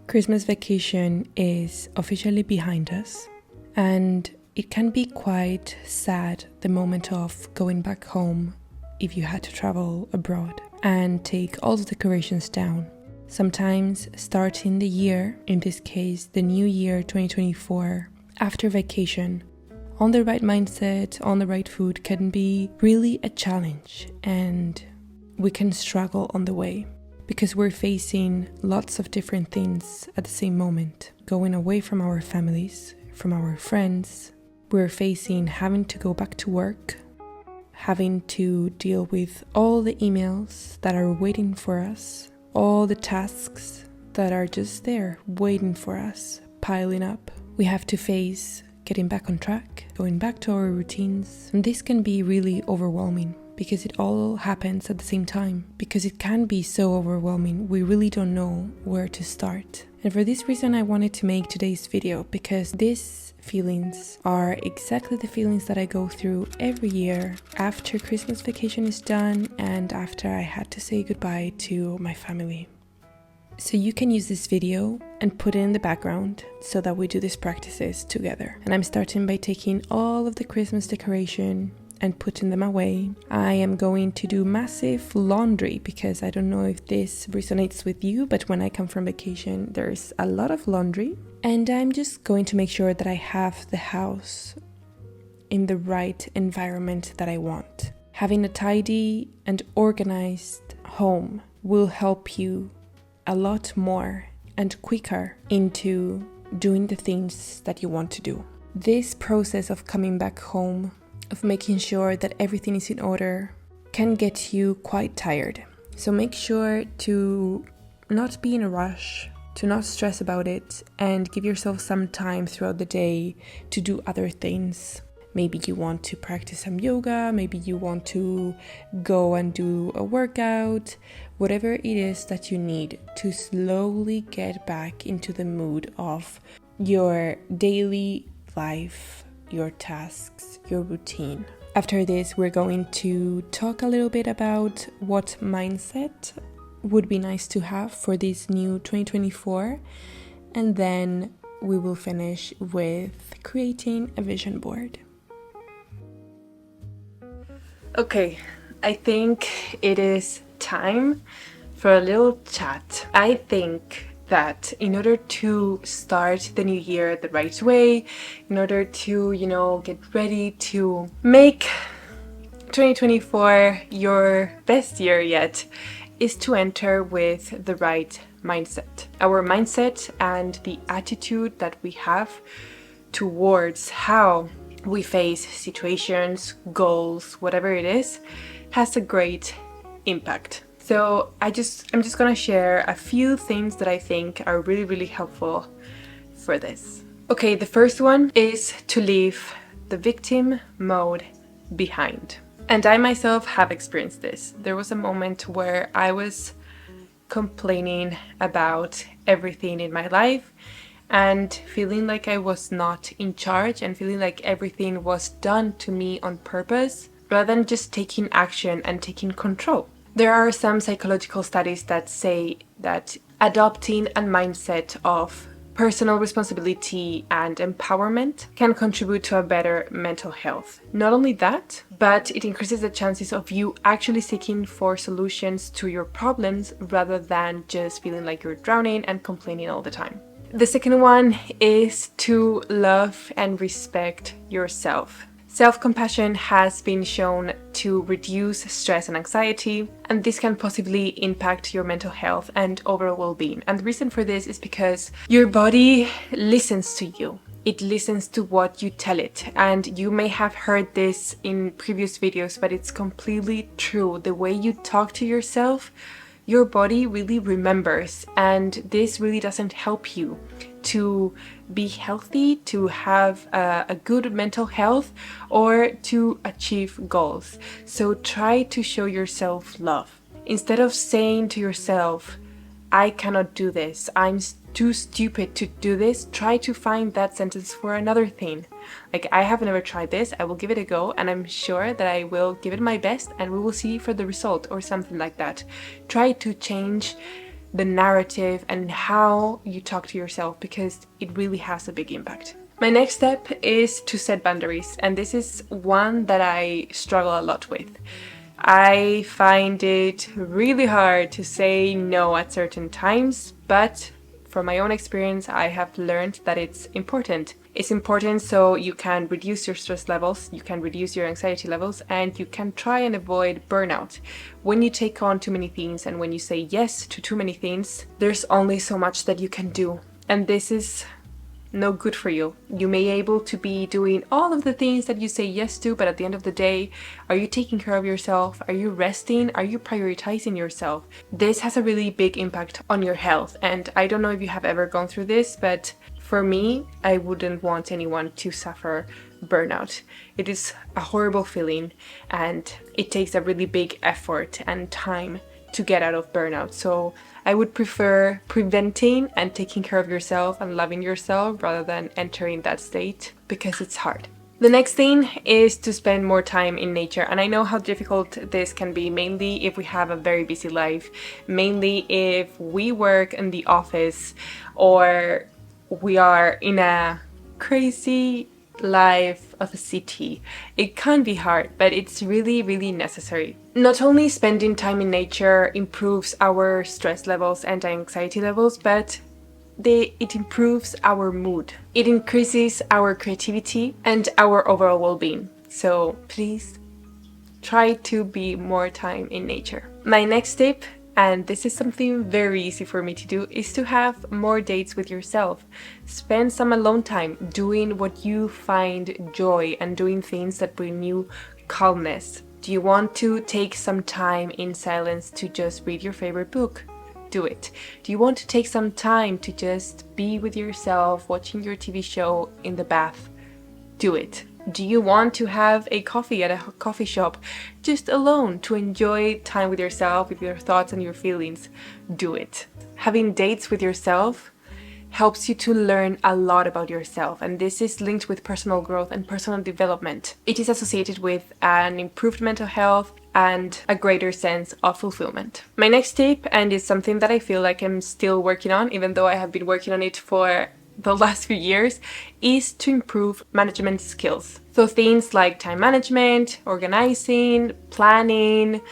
Christmas vacation is officially behind us, and it can be quite sad the moment of going back home if you had to travel abroad and take all the decorations down. Sometimes starting the year, in this case the new year 2024, after vacation, on the right mindset, on the right food can be really a challenge, and we can struggle on the way because we're facing lots of different things at the same moment. Going away from our families, from our friends, we're facing having to go back to work, having to deal with all the emails that are waiting for us, all the tasks that are just there waiting for us, piling up. We have to face getting back on track, going back to our routines, and this can be really overwhelming because it all happens at the same time, because it can be so overwhelming, we really don't know where to start. And for this reason I wanted to make today's video, because these feelings are exactly the feelings that I go through every year after Christmas vacation is done and after I had to say goodbye to my family. So you can use this video and put it in the background so that we do these practices together. And I'm starting by taking all of the Christmas decoration and putting them away. I am going to do massive laundry because I don't know if this resonates with you, but when I come from vacation, there's a lot of laundry. And I'm just going to make sure that I have the house in the right environment that I want. Having a tidy and organized home will help you a lot more and quicker into doing the things that you want to do. This process of coming back home, of making sure that everything is in order, can get you quite tired. So make sure to not be in a rush, to not stress about it, and give yourself some time throughout the day to do other things. Maybe you want to practice some yoga, maybe you want to go and do a workout, whatever it is that you need to slowly get back into the mood of your daily life, your tasks, your routine. After this, we're going to talk a little bit about what mindset would be nice to have for this new 2024, and then we will finish with creating a vision board. Okay, I think it is time for a little chat. I think that in order to start the new year the right way, in order to, get ready to make 2024 your best year yet, is to enter with the right mindset. Our mindset and the attitude that we have towards how we face situations, goals, whatever it is, has a great impact. So I'm just gonna share a few things that I think are really, really helpful for this. Okay, the first one is to leave the victim mode behind. And I myself have experienced this. There was a moment where I was complaining about everything in my life and feeling like I was not in charge and feeling like everything was done to me on purpose rather than just taking action and taking control. There are some psychological studies that say that adopting a mindset of personal responsibility and empowerment can contribute to a better mental health. Not only that, but it increases the chances of you actually seeking for solutions to your problems rather than just feeling like you're drowning and complaining all the time. The second one is to love and respect yourself. Self-compassion has been shown to reduce stress and anxiety, and this can possibly impact your mental health and overall well-being. And the reason for this is because your body listens to you. It listens to what you tell it. And you may have heard this in previous videos, but it's completely true. The way you talk to yourself, your body really remembers, and this really doesn't help you to be healthy, to have a good mental health, or to achieve goals. So try to show yourself love. Instead of saying to yourself, I cannot do this, I'm too stupid to do this, try to find that sentence for another thing. Like, I have never tried this, I will give it a go, and I'm sure that I will give it my best and we will see for the result, or something like that. Try to change the narrative and how you talk to yourself, because it really has a big impact. My next step is to set boundaries, and this is one that I struggle a lot with. I find it really hard to say no at certain times, but from my own experience, I have learned that it's important. It's important so you can reduce your stress levels, you can reduce your anxiety levels, and you can try and avoid burnout. When you take on too many things and when you say yes to too many things, there's only so much that you can do. And this is no good for you. You may be able to be doing all of the things that you say yes to, but at the end of the day, are you taking care of yourself? Are you resting? Are you prioritizing yourself? This has a really big impact on your health, and I don't know if you have ever gone through this, but for me, I wouldn't want anyone to suffer burnout. It is a horrible feeling, and it takes a really big effort and time to get out of burnout. So I would prefer preventing and taking care of yourself and loving yourself rather than entering that state, because it's hard. The next thing is to spend more time in nature. And I know how difficult this can be, mainly if we have a very busy life, mainly if we work in the office or we are in a crazy life of a city. It can be hard, but it's really, really necessary. Not only spending time in nature improves our stress levels and anxiety levels, but it improves our mood. It increases our creativity and our overall well-being. So please try to be more time in nature. My next tip, and this is something very easy for me to do, is to have more dates with yourself. Spend some alone time doing what you find joy and doing things that bring you calmness. Do you want to take some time in silence to just read your favorite book? Do it. Do you want to take some time to just be with yourself watching your TV show in the bath? Do it. Do you want to have a coffee at a coffee shop just alone to enjoy time with yourself, with your thoughts and your feelings? Do it. Having dates with yourself helps you to learn a lot about yourself, and this is linked with personal growth and personal development. It is associated with an improved mental health and a greater sense of fulfillment. My next tip, and it's something that I feel like I'm still working on, even though I have been working on it for the last few years, is to improve management skills. So things like time management, organizing, planning,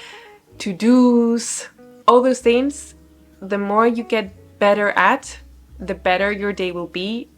to-dos, all those things, the more you get better at, the better your day will be.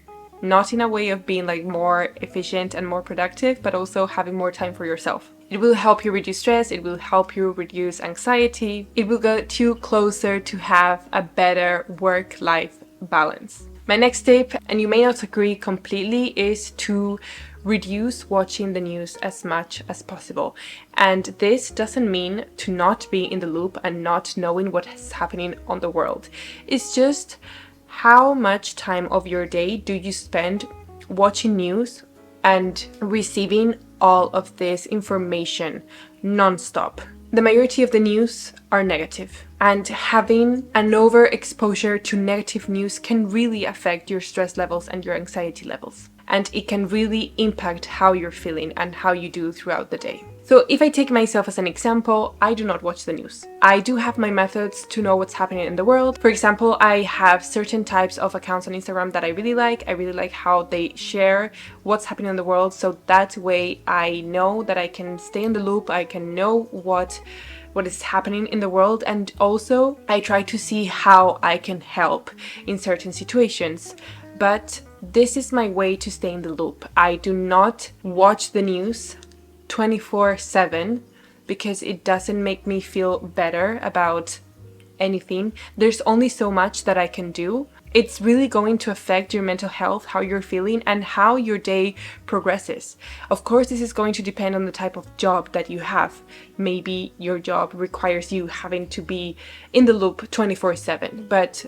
Not in a way of being like more efficient and more productive, but also having more time for yourself. It will help you reduce stress, it will help you reduce anxiety, it will get you closer to have a better work-life balance. My next tip, and you may not agree completely, is to reduce watching the news as much as possible. And this doesn't mean to not be in the loop and not knowing what is happening on the world. It's just how much time of your day do you spend watching news and receiving all of this information non-stop. The majority of the news are negative, and having an overexposure to negative news can really affect your stress levels and your anxiety levels. And it can really impact how you're feeling and how you do throughout the day. So if I take myself as an example, I do not watch the news. I do have my methods to know what's happening in the world. For example, I have certain types of accounts on Instagram that I really like. I really like how they share what's happening in the world. So that way I know that I can stay in the loop. I can know what is happening in the world. And also I try to see how I can help in certain situations. But this is my way to stay in the loop. I do not watch the news 24/7 because it doesn't make me feel better about anything. There's only so much that I can do. It's really going to affect your mental health, how you're feeling, and how your day progresses. Of course, this is going to depend on the type of job that you have. Maybe your job requires you having to be in the loop 24/7, but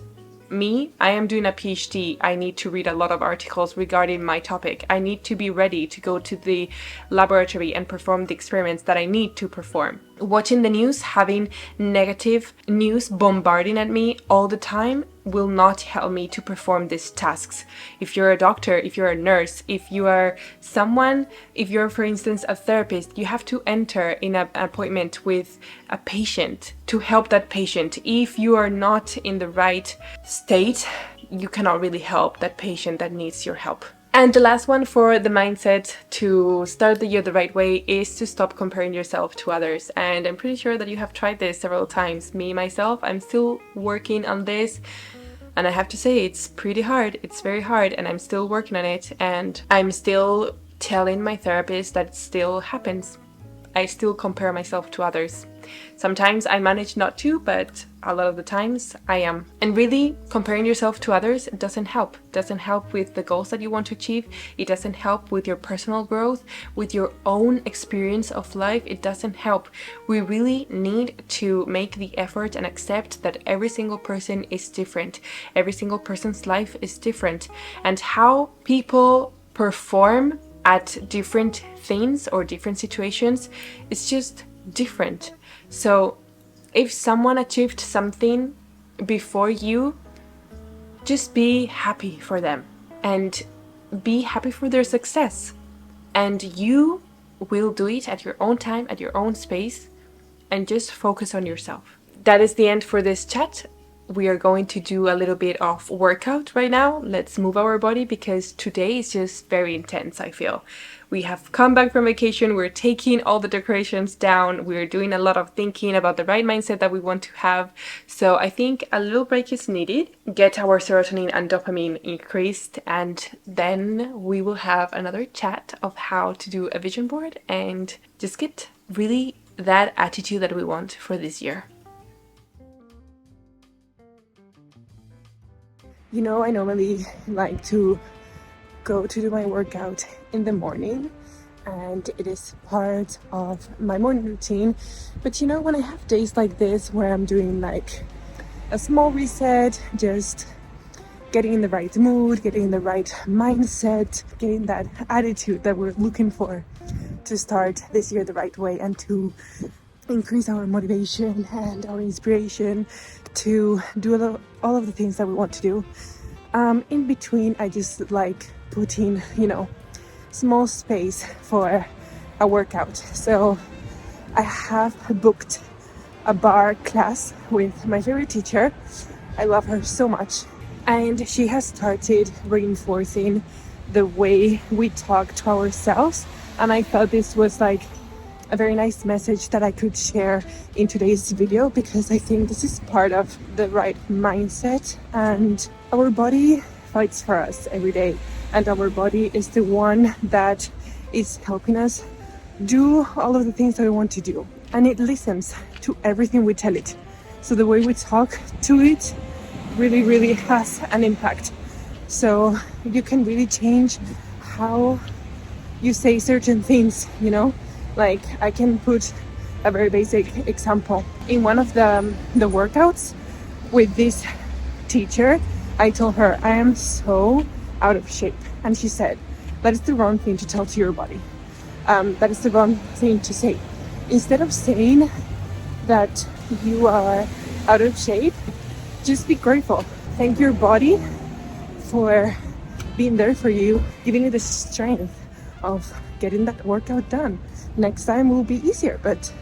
me, I am doing a PhD. I need to read a lot of articles regarding my topic. I need to be ready to go to the laboratory and perform the experiments that I need to perform. Watching the news, having negative news bombarding at me all the time will not help me to perform these tasks. If you're a doctor, if you're a nurse, if you are someone, if you're, for instance, a therapist, you have to enter in an appointment with a patient to help that patient. If you are not in the right state, you cannot really help that patient that needs your help. And the last one for the mindset to start the year the right way is to stop comparing yourself to others. And I'm pretty sure that you have tried this several times. Me, myself, I'm still working on this. And I have to say, it's pretty hard. It's very hard, and I'm still working on it. And I'm still telling my therapist that it still happens. I still compare myself to others. Sometimes I manage not to, but a lot of the times I am. And really, comparing yourself to others doesn't help. It doesn't help with the goals that you want to achieve. It doesn't help with your personal growth, with your own experience of life. It doesn't help. We really need to make the effort and accept that every single person is different. Every single person's life is different. And how people perform at different things or different situations is just different. So if someone achieved something before you, just be happy for them and be happy for their success, and you will do it at your own time, at your own space, and just focus on yourself. That is the end for this chat. We are going to do a little bit of workout right now. Let's move our body because today is just very intense, I feel. We have come back from vacation, we're taking all the decorations down, we're doing a lot of thinking about the right mindset that we want to have. So I think a little break is needed, get our serotonin and dopamine increased, and then we will have another chat of how to do a vision board and just get really that attitude that we want for this year. You know, I normally like to go to do my workout in the morning, and it is part of my morning routine. But you know, when I have days like this where I'm doing like a small reset, just getting in the right mood, getting in the right mindset, getting that attitude that we're looking for to start this year the right way and to increase our motivation and our inspiration to do all of the things that we want to do. In between, I just like putting, small space for a workout. So I have booked a bar class with my favorite teacher. I love her so much. And she has started reinforcing the way we talk to ourselves. And I thought this was like a very nice message that I could share in today's video, because I think this is part of the right mindset, and our body fights for us every day, and our body is the one that is helping us do all of the things that we want to do, and it listens to everything we tell it. So the way we talk to it really, really has an impact. So you can really change how you say certain things, Like I can put a very basic example. In one of the workouts with this teacher, I told her I am so out of shape. And she said, that is the wrong thing to tell to your body. That is the wrong thing to say. Instead of saying that you are out of shape, just be grateful. Thank your body for being there for you, giving you the strength of getting that workout done. Next time will be easier. But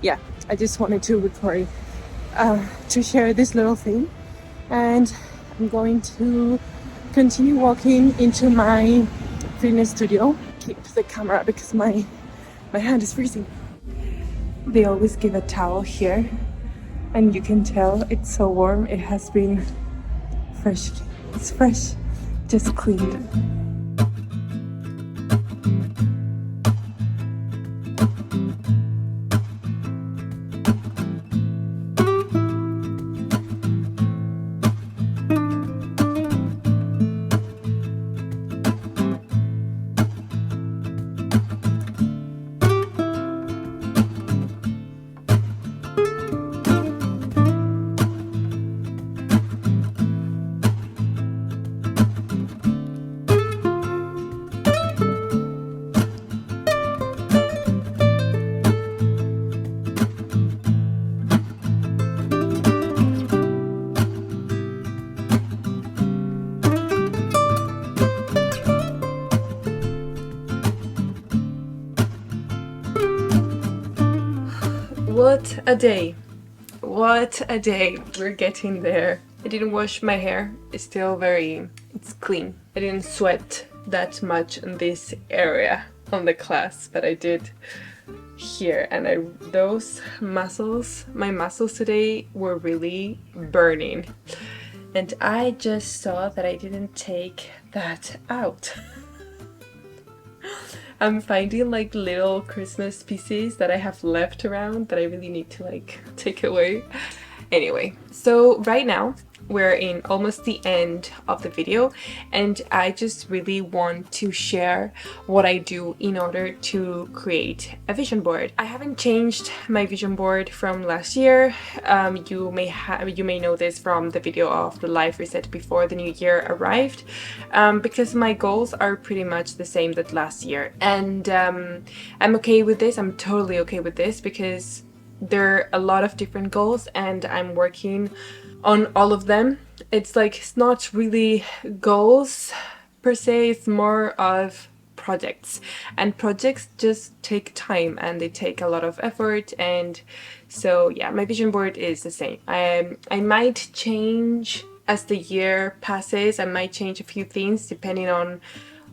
yeah, I just wanted to record to share this little thing, and I'm going to continue walking into my fitness studio. Keep the camera because my hand is freezing. They always give a towel here, and you can tell it's so warm. It has been fresh. It's fresh, just cleaned. What a day! What a day! We're getting there. I didn't wash my hair. It's still it's clean. I didn't sweat that much in this area on the class, but I did here, and those muscles, my muscles today were really burning. And I just saw that I didn't take that out. I'm finding like little Christmas pieces that I have left around that I really need to like take away. Anyway, so right now we're in almost the end of the video, and I just really want to share what I do in order to create a vision board. I haven't changed my vision board from last year. You may know this from the video of the life reset before the new year arrived, because my goals are pretty much the same that last year, and I'm okay with this. I'm totally okay with this because there are a lot of different goals and I'm working on all of them. It's like, it's not really goals per se, it's more of projects, and projects just take time and they take a lot of effort. And so yeah, my vision board is the same. I might change as the year passes. I might change a few things depending on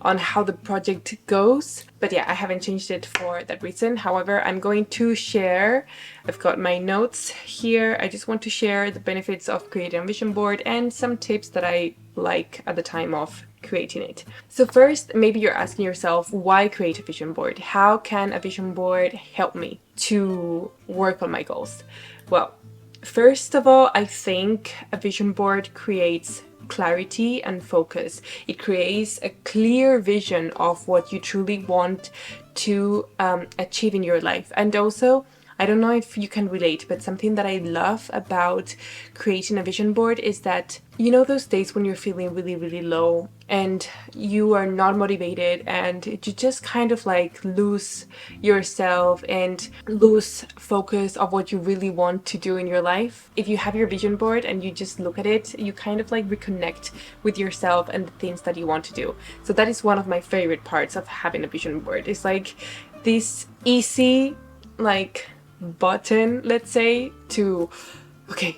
how the project goes, but yeah, I haven't changed it for that reason. However, I'm going to share, I've got my notes here. I just want to share the benefits of creating a vision board and some tips that I like at the time of creating it. So first, maybe you're asking yourself, why create a vision board? How can a vision board help me to work on my goals? Well, first of all, I think a vision board creates clarity and focus. It creates a clear vision of what you truly want to achieve in your life. And also, I don't know if you can relate, but something that I love about creating a vision board is that, you know, those days when you're feeling really, really low and you are not motivated and you just kind of like lose yourself and lose focus of what you really want to do in your life. If you have your vision board and you just look at it, you kind of like reconnect with yourself and the things that you want to do. So that is one of my favorite parts of having a vision board. It's like this easy, like, button, let's say, to, okay,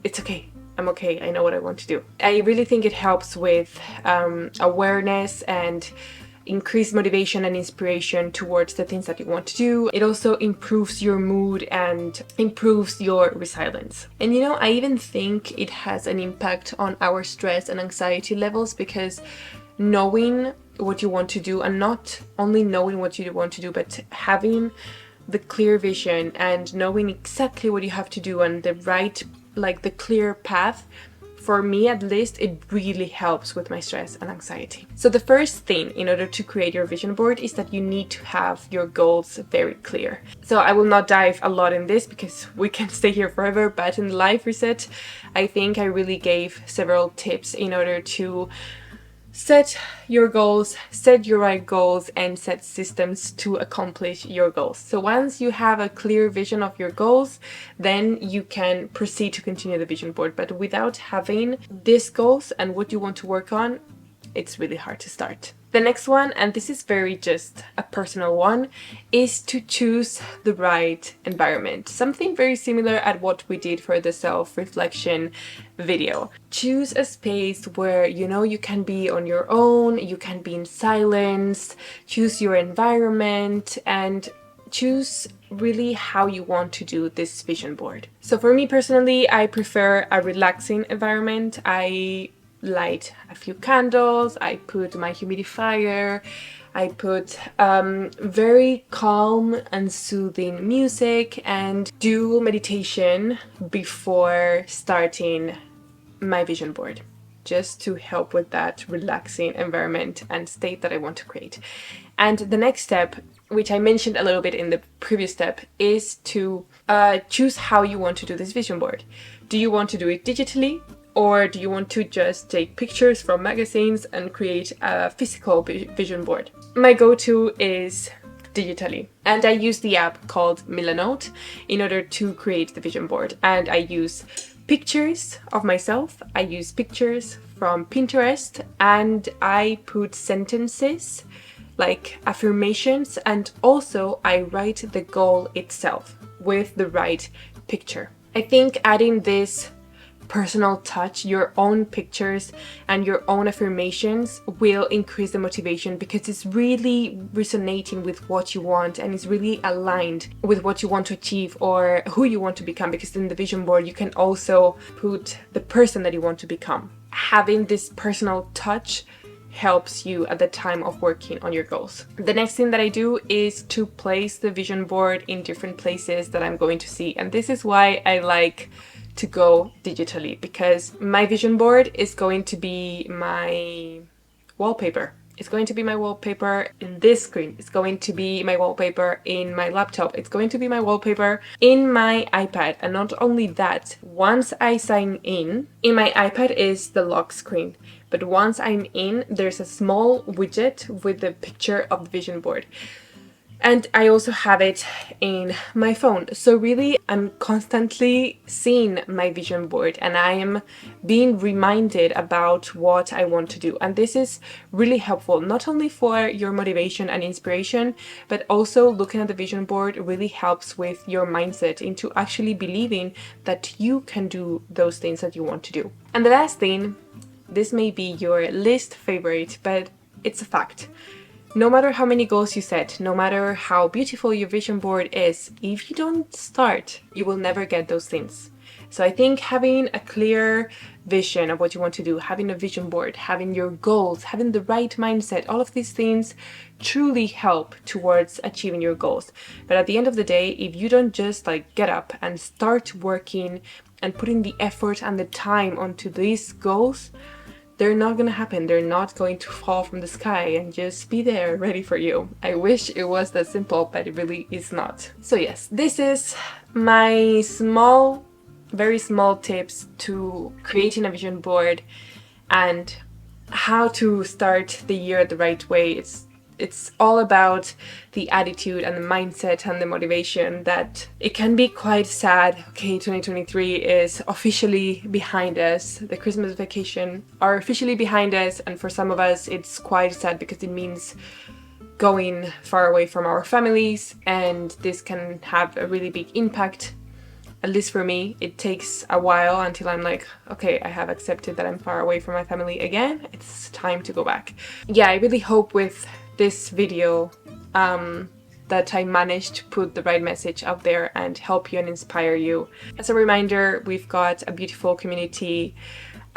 it's okay, I'm okay, I know what I want to do. I really think it helps with awareness and increased motivation and inspiration towards the things that you want to do. It also improves your mood and improves your resilience. And you know, I even think it has an impact on our stress and anxiety levels, because knowing what you want to do, and not only knowing what you want to do, but having the clear vision and knowing exactly what you have to do and the right, like the clear path, for me at least, it really helps with my stress and anxiety. So the first thing in order to create your vision board is that you need to have your goals very clear. So I will not dive a lot in this because we can stay here forever, but in the life reset, I think I really gave several tips in order to set your goals, set your right goals, and set systems to accomplish your goals. So once you have a clear vision of your goals, then you can proceed to continue the vision board. But without having these goals and what you want to work on, it's really hard to start. The next one, and this is very just a personal one, is to choose the right environment. Something very similar at what we did for the self-reflection video. Choose a space where, you know, you can be on your own, you can be in silence, choose your environment, and choose really how you want to do this vision board. So for me personally, I prefer a relaxing environment. I light a few candles, I put my humidifier, I put very calm and soothing music, and do meditation before starting my vision board, just to help with that relaxing environment and state that I want to create. And the next step, which I mentioned a little bit in the previous step, is to choose how you want to do this vision board. Do you want to do it digitally? Or do you want to just take pictures from magazines and create a physical vision board? My go-to is digitally, and I use the app called Milanote in order to create the vision board. And I use pictures of myself, I use pictures from Pinterest, and I put sentences like affirmations, and also I write the goal itself. with the right picture. I think adding this personal touch, your own pictures and your own affirmations, will increase the motivation, because it's really resonating with what you want and it's really aligned with what you want to achieve or who you want to become, because in the vision board you can also put the person that you want to become. Having this personal touch helps you at the time of working on your goals. The next thing that I do is to place the vision board in different places that I'm going to see, and this is why I like to go digitally, because my vision board is going to be my wallpaper. It's going to be my wallpaper in this screen. It's going to be my wallpaper in my laptop. It's going to be my wallpaper in my iPad. And not only that, once I sign in my iPad is the lock screen. But once I'm in, there's a small widget with the picture of the vision board. And I also have it in my phone. So really, I'm constantly seeing my vision board and I am being reminded about what I want to do. And this is really helpful, not only for your motivation and inspiration, but also looking at the vision board really helps with your mindset into actually believing that you can do those things that you want to do. And the last thing, this may be your least favorite, but it's a fact. No matter how many goals you set, no matter how beautiful your vision board is, if you don't start, you will never get those things. So I think having a clear vision of what you want to do, having a vision board, having your goals, having the right mindset, all of these things truly help towards achieving your goals. But at the end of the day, if you don't just get up and start working and putting the effort and the time onto these goals, they're not going to happen. They're not going to fall from the sky and just be there ready for you. I wish it was that simple, but it really is not. So yes, this is my very small tips to creating a vision board and how to start the year the right way. It's all about the attitude and the mindset and the motivation that it can be quite sad. Okay, 2023 is officially behind us. The Christmas vacation are officially behind us, and for some of us it's quite sad because it means going far away from our families, and this can have a really big impact. At least for me, it takes a while until I'm like, okay, I have accepted that I'm far away from my family again. It's time to go back. Yeah, I really hope with this video that I managed to put the right message out there and help you and inspire you. As a reminder, we've got a beautiful community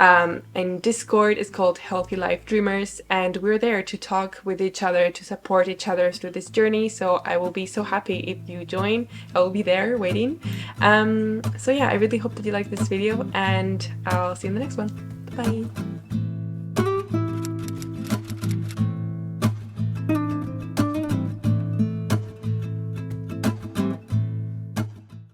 in Discord. It's called Healthy Life Dreamers, and we're there to talk with each other, to support each other through this journey. So I will be so happy if you join. I will be there waiting. So yeah, I really hope that you like this video, and I'll see you in the next one. Bye.